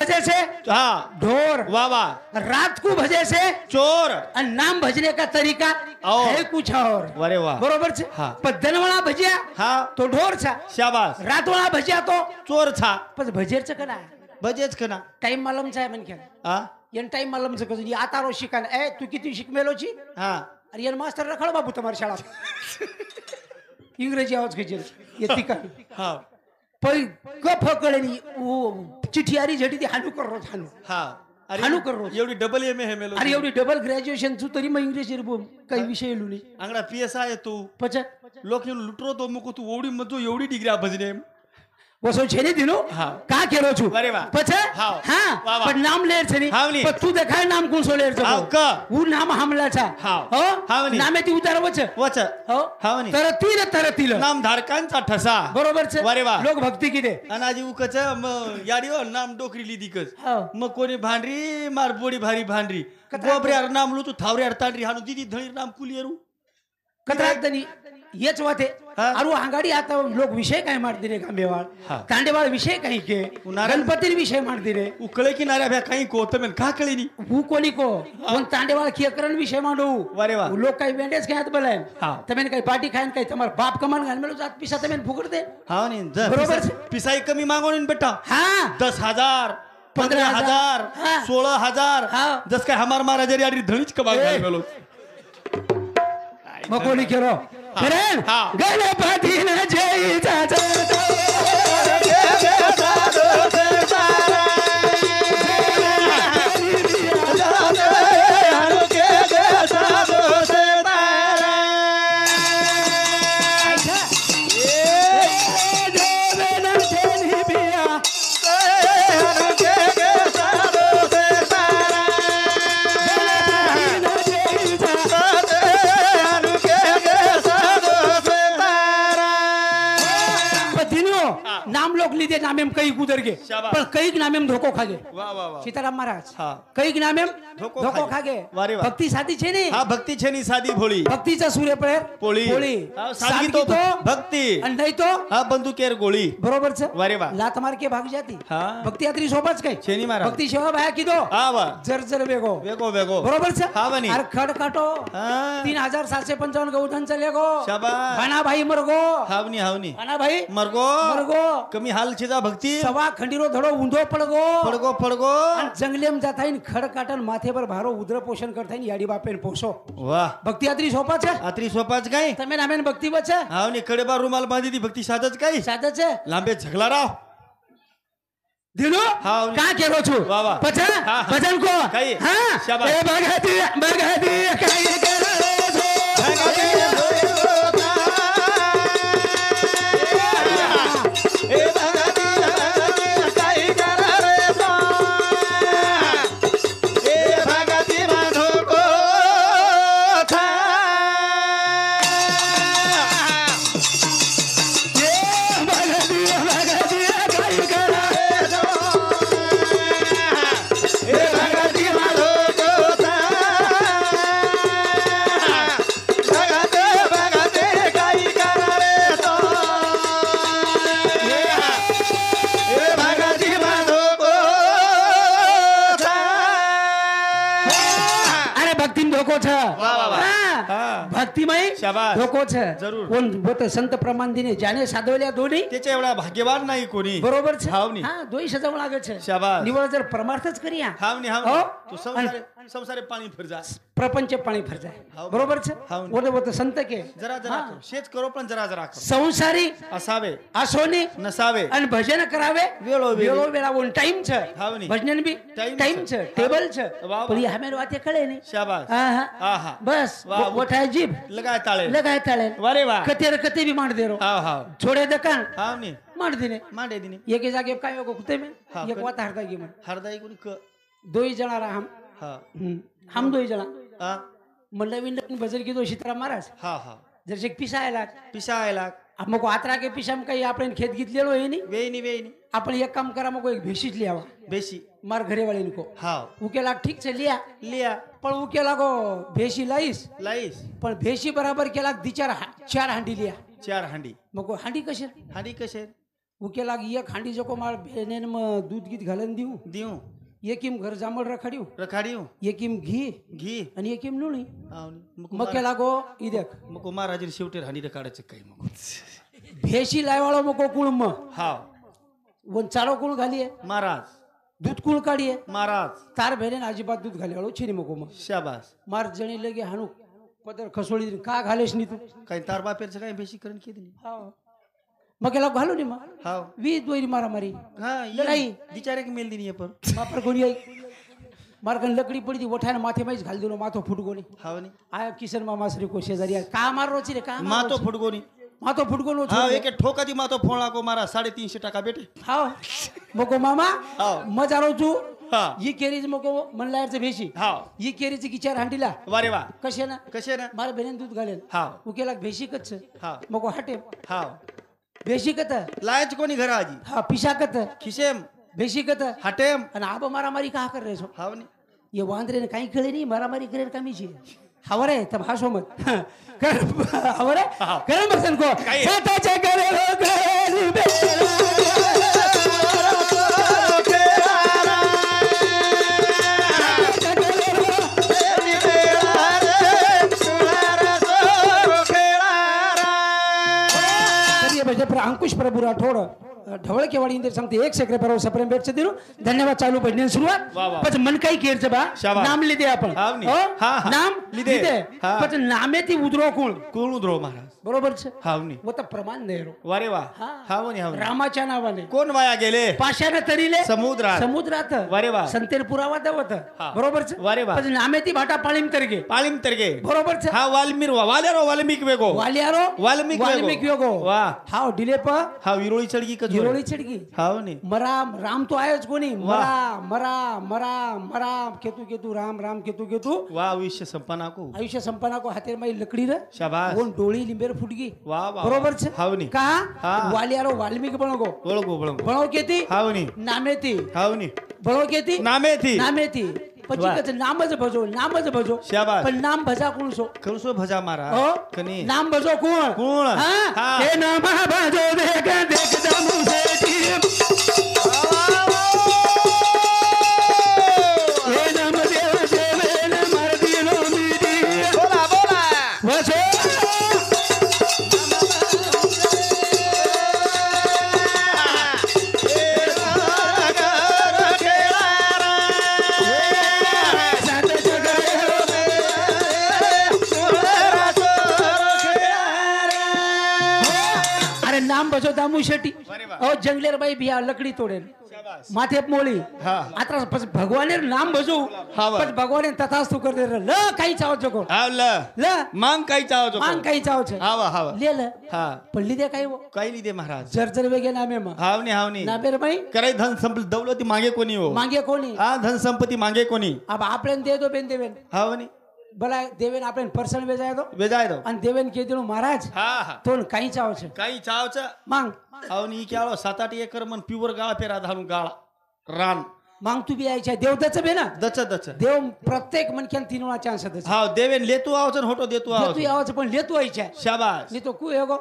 भजे से हाँ ढोर, वाह वाह। रात को भजे से चोर और नाम भजने का तरीका और है कुछ और। अरे वाह बरोबर छे। हाँ। पण धनवाळा भजिया हाँ तो ढोर छा, शाबास रातवाळा भजिया तो चोर था पण भजेरचं कना बजेच कना टाइम मालम छाय मन क्या हाँ यन टाइम मालम से कजू आता रो शिकान ए तू किती शिकमेलोची हाँ अरे यन मास्टर रखड़ बाबू तुम्हारी शाळा इंग्रजी आवाज खजेल ये तिका हाँ पै क फकळणी ओ चिठियारी झटी ती हानू कर रोज हानू हाँ अरे हानू कर रोज एवढी डबल एम है मेलो अरे एवढी डबल ग्रॅज्युएशन तू तरी मग इंग्रजी काही विषय लुनी अंगड़ा पीएसआई है तू पच लोक लुटरो तो मुको तू ओडी मजो एवढी डिग्री भजने वसो छेने दिनो हाँ। का केरो छु अरे वाह। पछ हाँ। हां वाह, वाह। पण नाम लेर छनी हाव नी। पण तू देखाय नाम कोण सोलेर छ हाव का? उ नाम हमला छा हाव। हो हाव नी। नामे ती उतार वच वच हो हाव नी। तरतील नाम धारकांचा ठसा बरोबर छ अरे वाह। लोक भक्ती किदे अनाजी उकच याडियो नाम डोकरी लिदी कस हाव मग कोणी भांडरी मार बोडी भारी भांडरी गोबरे यार नाम लू तू थावरे यार तांडरी हानु दीदी धणी नाम कुलियरू कत्राक दनी येच वाते हाँ। अरु हांगाडी आता लोक विषय काय मारती रे गांबेवाळ हाँ। तांडेवाळ विषय काही के नारायण- गणपती विषय मारती रे उकळे की नाऱ्या भ्या काही कोतमेन का कळीनी हु कोणी को पण तांडेवाळ खियकरण विषय मांडू अरे वाह। लोक काही वेंडेच खायत बोलाय हाँ। तमेन काही पार्टी खायन काही तमार बाप कमान घाल मेलो जात पिसा तमेन फुगड दे हाव नी बरोबर पिसाई कमी मागवणी बेटा हां 10,000 15,000 15,000 हाँ। 16,000 हाँ। जस काय हमार महाराज यारी धणीच कमाल घाल मेलो मग कोणी केलो करेन हाँ। गणपती न जय नाम लोग लीधे नामेम कई गुजर गे शाबाश। पण कई नामेम धोको खागे वाह वाह वाह सीताराम महाराज हाँ। कई नामेम धोको धोको खागे। खागे वारे वाह। भक्ती साधी छे ने हा भक्ती छेनी सादी भोळी भक्तीचा सूर्य प्रेर पोळी हा, सादगी तो भक्ती आणि नाही तो हा बंदुकेर गोळी बरोबर छ वारे वाह। लात मार के भाग जाती हाँ। भक्ती यात्री सोबत काय छेनी महाराज भक्ती सेवा भाया की दो हा वा जर जर वेगो वेगो वेगो बरोबर छ हा बनी अरे खड काटो हा 3755 गौधन चले गो शाबाश भाना भाई मरगो हावनी हावनी भाना भाई मरगो मरगो कमी हाल छिदा भक्ती सवा खंडीरो धडो ऊंधो पडगो फडगो फडगो आणि जंगलेम जाताईन खड काटन माथेवर भारो उद्र पोषण करताईन याडी बापेन पोसो वाह भक्ती यात्री सोपा छे आत्री सोपाच काय તમે નામેન ભક્તિ વચ્ચે हावनी कडेबा रुमाल बांधी दी भक्ती साधच काय સાચે છે लांबे झगला राव દિલો હા, કા કેરો છું વાહ, વાહ. પછી હા, હા. ભજન કો કઈ? હા શાબાશ. એ ભગતી ભગતી કઈ કરો છો अरे भक्तिम धोको छ वाह, वाह. હા. હા. भक्तिमय शाबास. धोको छ जरूर. कोण बोते संत प्रमाण दिने जाने साधवल्या दोन्ही त्याच्या एवढा भाग्यवान नाही कोणी बरोबर છે हावनी. હા दोही सजावं लागे છે शाबास. निवळ जर परमार्थच करिया हावनी हो? हावनी तू संसारे पाणी फिर जा प्रपंच पाणी फिर जाय हाव. बरोबर છે हावनी. बोले बोते संत के जरा जरा हा. करो शेच करो पण जरा जरा करो संसारी असावे असोनी नसावे आणि भजन करावे वेळोवेळी. वेळो वेळा वन टाइम छ हावनी. भजन बी टाइम टाइम छ. छ टेबल छ वाह, वाह. पण या हमेर वाते कळे नाही शाबास आहा. आहा. बस वाह. वठाय जीभ लगाय ताळे लगाय ताळे वारे वा कतेर कते भी मांड दे रो हाव हाव छोड़े दकान हावनी मांड दिने मांडे दिनी एक जागे काय होगो कुते में हा, एक पण- वाता हरदा गे मन हरदाई कोणी क दोई जना रहा हम हा हम दोई जना हा म्हणलं विंड बजर की दो सीताराम महाराज हा हा जर पिसा आला पिसा आयला मग आत्रा के पिशा काही आपण खेत घेतलेलो आहे नी वेईनी आपण एक काम करा मग एक भेशीच लियावा बेसी मार घरे वाले को हाव उकेला ठीक से लिया लिया पण उकेला गो भेशी लाईस लाईस पण भेशी बराबर केला चार हांडी लिया 4 हांडी मग हांडी कशी हांडी कसे उके लाग एक हांडी जको मार बेने दूध गीत घालन देऊ देऊ एकीम घर जांभळ रखाड्યું रखाड्યું एकीम घी घी आणि एकीम नुणी आवनी मके लागो ई देख मको महाराज शेवटी हानी काढायचं काही मग भेशी लायवाळो मको कुळम हाव वन चारो कुळ घालिये महाराज दूध कुळ काढिये महाराज तार भेने अजिबात दूध घालिवाळो छिनी मको मग शाबास मार जणी लगे हाणू पदर खसोळी का घालेस नी तू काही तार बापेरचं काही बेशीकरण केली हाव मके लाग घालू नी मा हाव वी दोरी मारा मारी हा लढाई बिचारे के मेल दिनी पर मापर कोणी आई मारकन लकडी पडी ती ओठाने माथे माईच घाल दिलो माथो फुटगोनी हावनी आया किशन मामा श्री को शेजारी का मार रोची रे का मातो फुटगोनी माथो फुटगोनो हाव एक ठोका दी मातो फोळा को मारा 350 टाका बेटे हाव मको मामा हाव मजा रोचू हा ही केरीज मको मनलायरचं भेशी हाव ही केरीची किचार हांडीला वारे वा कशे ना कसे ना मार बेनेन दूध घालेन हाव उकेला भेशी कच हाव मको हटे हाव भेशी कत लायच कोणी घर आजी हा पिशा कत खिसेम भेशी कत हटेम आणि आबा मारामारी का कर रे सो हावनी ये वांद्रे ने काही कळे नाही मारामारी करेल कमीची हवर आहे तब हासो मत कर हवर आहे कर बसन को स्वतःच्या करेल करेल अंकुश प्रभू राठोड ढवळकेवाडी इंदर सांगते 1 सेकंड परवा सप्रेम भेटचं दिलो धन्यवाद चालू पडणे सुरुवात पण मन काही केरचं बा नाम लिदे आपण नाम लिदे पण नामे ती उद्रो कोण उद्रो महाराज बरोबर छे हावनी वो तर प्रमाण नाही रो वारे वा हावनी हावनी रामाच्या नावाने कोण वाया गेले पाशाने तरीले समुद्रात वारे वा संतेर पुरावा दवत बरोबर छे वारे वा पण नामे ती भाटा पाळीम तरगे बरोबर छे हा वाल्मीर वाल्यारो वाल्मीक वेगो वाल्यारो वाल्मीक वेगो वा हाव दिले प हा विरोळी चढगी का विरोळी चढगी हावनी मरा राम तो आयोच कोणी मरा मरा मरा मरा केतू केतू राम राम केतू केतू वा आयुष्य संपना को हातेर माई लकडी रे शाबाश कोण डोळी लिंबेर फुटगी वा वा बरोबर छे हावनी का वाल्यारो वाल्मीक बनगो बळो केती हावनी नामेती हावनी बळो केती नामेती પછી કે નામ જ ભજો શાબાશ પણ નામ ભજા કોણ છો ભજા મારા કની નામ ભજો કોણ હા એ નામ ભજો દેખ દમુ સેટી એ નામ દેવ દેવેન મરદીનો મીડી બોલા વસો नाम बजो दामू शेट्टी जंगलेर बाई बिया लकड़ी तोड़े माथे मोळी आता भगवानेर नाम बजो पण भगवाने तथास्तु कर दे ल काही चाव जको ल मांग काही चाव छे ले ल पण लिदे काही लिदे महाराज जर वेगे नामे मा हावनी नामेर बाई करे धन संपत्ती दौलती मागे कोणी हा धन संपत्ती मागे कोणी अब आपल्यान दे दो बेन देवेन हावनी भला देवेन आपण पर्सन वेजाय दो आणि देवेन के दिनो महाराज तो काही चाव छे मांग हावनी क्याळो 7-8 एकर मन प्युअर गाळा पेरा धानु गाळा रान मांग तू बी आयच्या देव दच बे ना दच देव प्रत्येक मनक्यान 3 वेळा चान्स दच हाव देवेन लेतू आवच होतो देतू आवच पण लेतू आयच्या शाबाश नी तो कु हेगो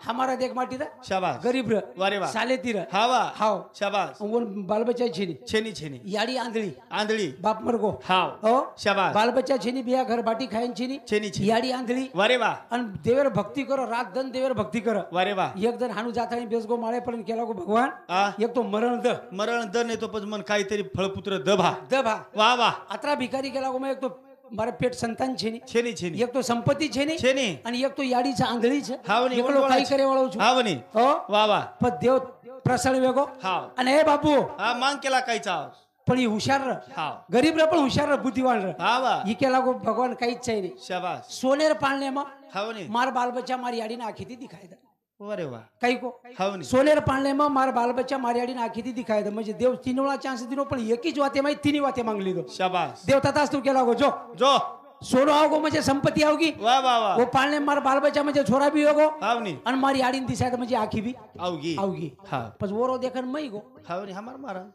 हमारा देख माटी दा शाबाश गरीब र वारे वा साले तीर हाव शाबाश और बाल बच्चा छेनी याडी आंधळी बाप मरगो हाव शाबाश बाल बच्चा छेनी बिया घर बाटी खायन छेनी याडी आंधळी वारे वा अन देवर भक्ति करो रात दिन देवर भक्ति करो वारे वा एक दिन हानु जातानी बेसगो माळे पण केला गो भगवान एक तो मरण द नाही तो पण मन काहीतरी फळपुत्र दभा वा अतरा भिकारी गेला गो एक तो मारे पेट संतान छेनी एक तो संपत्ती छेनी आणि एक तो याडीचा आंधळी छे हावनी काही करे वाळो छु हावनी वा पण देव प्रसन्न वेगो आणि हे बाबू मांग केला काही चाव पण ही हुशार र गरीब र पण हुशार र बुद्धिवान र ही केला गो भगवान काहीच चाहिए शाबाश सोनेर पाळने मा हावनी मार बाल बच्चा मार याडी ना आखी ती दिखाय दा अरे वा काही को हावनी सोनेर पाळने मा मार बाल बच्चा मार याडी ना आखी ती दिखाय दा म्हणजे देव 3 वेळा चान्स दिनो पण एकीच वाते माई 3 वाते मागली दो शाबाश देव तथाच तू केला गो जो सोनो आओगो म्हणजे संपत्ती आओगी वा वो पाळने मार बाल बच्चा म्हणजे छोरा भी होगो हावनी आणि मार याडी दिसाय म्हणजे आखी भी आओगी हा पण वरो देखन मई गो हावनी हमार महाराज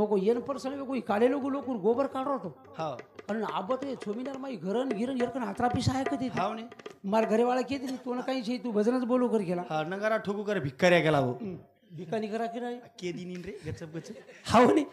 मगो येन पर्सन कोई काले लोग गोबर काढो तो आणि आबत छोमीनार माई घरन गिरन यरकन हातरा पिसा आहे कधी हावनी मार घरेवाळा केदी तू काही तू भजनच बोलू कर गेला नगारा ठोकू कर भिक्कार्या गेला हो भिकानी करा की नाही के दिनीन रे गचप गचप हाव नी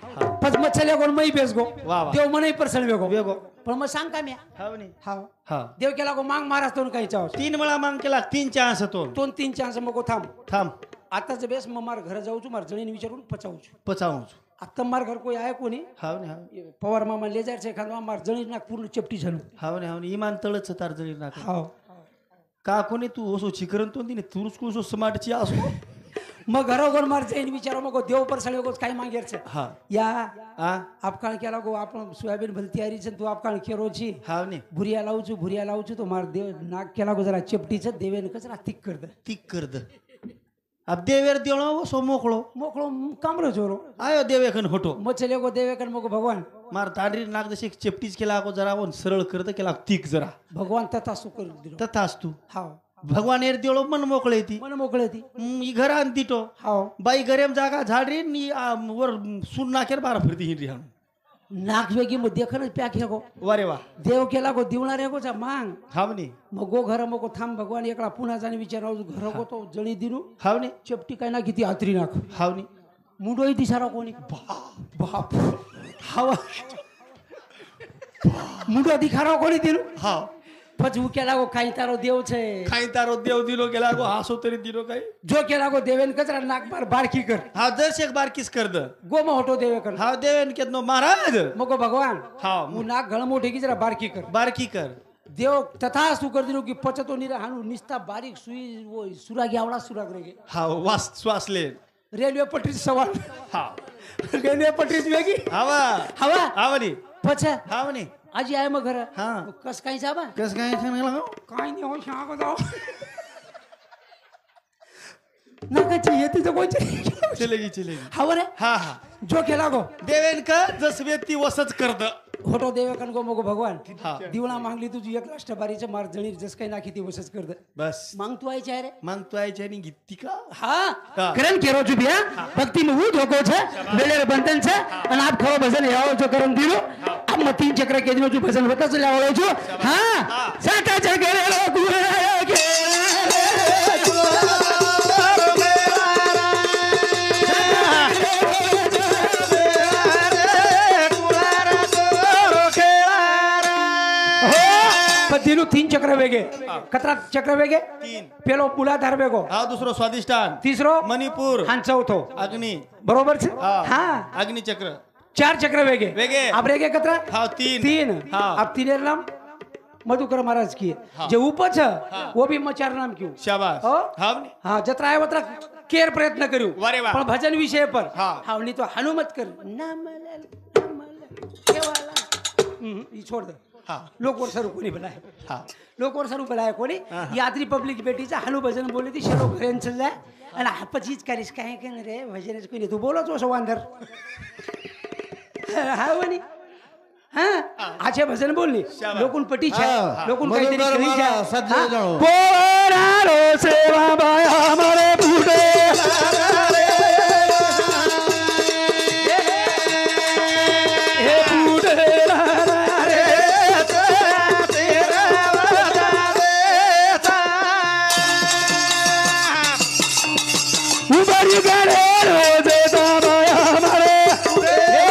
पच मच्छल्या कोण मै बेस गो वा वा. देव मनै परसन वेगो वेगो. पण मग सांग का म्या हाव नी हाव हा देव केला गो मांग महाराज तो काही चाव 3 वेळा मांग केला 3 चान्स तो दोन तीन चान्स मग थांब थांब आताच बेस मग मार घर जाऊचू मार जणीन विचारून पचावचू पचावू आता मार घर कोई आहे कोणी हाव नी हाव पवार मामा ले जायचं एखादा मार जणीन ना पूर्ण चपटी झालो हाव नी इमान तळच तार जळी नाक हाव का कोणी तू ओसो चिकरन तो दिने तुरुस कुसो स्मार्ट ची असो मग घरोघर मार जाईन विचारो मग देव पर सळे गोच काय मागेरचे हा या आ आपकाळ केला गो आपण सोयाबीन भल तयारी छे तू आपकाळ केरोची हाव नी भुरिया लावूचू तो मार देव नाक केला गो जरा चपटीच देवेन कचरा तिक करद तिक करद अब देवेर देवळो सो मोकळो मोकळो कामरो जोरो आयो देवेकन होटो मग चले गो देवेकन मग भगवान मार तांडरी नाक जशी चेपटीच केला को जरा वन सरळ करत केला तिक जरा भगवान तथा सुकर दिलो तथाच तू हाव भगवान एर देवळो मन मोकळे ती मन मोकळे ती ई घरान दिटो हाव बाई गरेम जागा झाडरी नी वर सुन नाकेर बारा फिरती हिंडी हाण नाक वेगी मग देखनच पॅक हे गो वारे वा देव केला गो दिवणार हे गोचा मांग हावनी मग गो घर मग थांब भगवान एकला पुन्हा जाणे विचार घर गो तो जणी दिनू हावनी चपटी काय ना किती आतरी नाक हावनी मुंडोई दिसारा कोणी बाप हवा मुंडो दिखारा कोणी दिनू हाव પછી કેલા ગો કાઈ તારો દેવ છે खाई तारो देव दिलो गेला गो हासो तरी दिलो काय જો કેલા ગો દેવેન કચરા નાક બાર બારકી કર हा दर्शक बार किस कर द ગો માં હોટો દેવે કર हा देवेन केतनो महाराज મગો ભગવાન हा હું નાક ગળ મોઠી की जरा बारकी कर बारकी कर देव तथा सु कर दिलो की पचतो निरा हाणू निस्ता बारीक सुई वो सुरागी आवडा सुराग रेगे हा वास श्वास ले रेल्वे पटरी सवाल हा रेल्वे पटरी वेगी हवा हवा आवनी पछा हावनी आजी आहे मग घर हा कस काही जाबा कस काय सांगला काय नाही हो शाग जाओ नकाची येते तर कोणची चलेगी हवा रे हा हा जो केला गो देवेन का जस व्यक्ती वसच करत होटो देवेकन गो मगो भगवान हा दिवळा मागली तुझी एक राष्ट्रबारीचे मार जणी जस काही नाखी ती वसच कर बस मांग तू आयचे रे मग तू आयच्या आणि गीती का हा हा. करण केरो जुबिया भक्ति में वो धोको छे बेलेर बंधन छे અને આપ ખરો ભજન આવો છો કરમ દીનો આપ મ तीन चक्र के दिनो जो भजन होता चले आवळो છો हां साता चक्र रो गुरे के दिनो तीन चक्र वेगे कतरा चक्र वेगे तीन पेलो पुलाधार वेगो हा दुसरो स्वादिष्टान तिसरो मणिपूर हां चौथो अग्नि बरोबर छे हा हां अग्नि चक्र चार चक्र वेगे वेगे आप रेगे कतरा हा तीन तीन हाँ. आप तीन नाम मधुकर महाराज की हाँ. जो ऊपर छ वो भी मचार नाम क्यों शाबाश हो? हावनी हाँ जत्रा है वत्रा केर प्रयत्न करू वारे वा. पण भजन विषय पर हाँ. हाँ नहीं तो हनुमत कर ये छोड़ दे हाँ लोक वर सरू कोणी बनाय हा लोक वर सरू बनाय कोणी यात्री पब्लिक बेटीचा हनु भजन बोलली ती शेलो घरेन चल जाय आणि आपचीच करीस काय के रे भजनच कोणी तू बोलत हो वांदर हा वनी हाँ आचे भजन बोलली लोकून पटी छे लोकून काहीतरी करी छे सज्जन पोरारो सेवा बाया मारे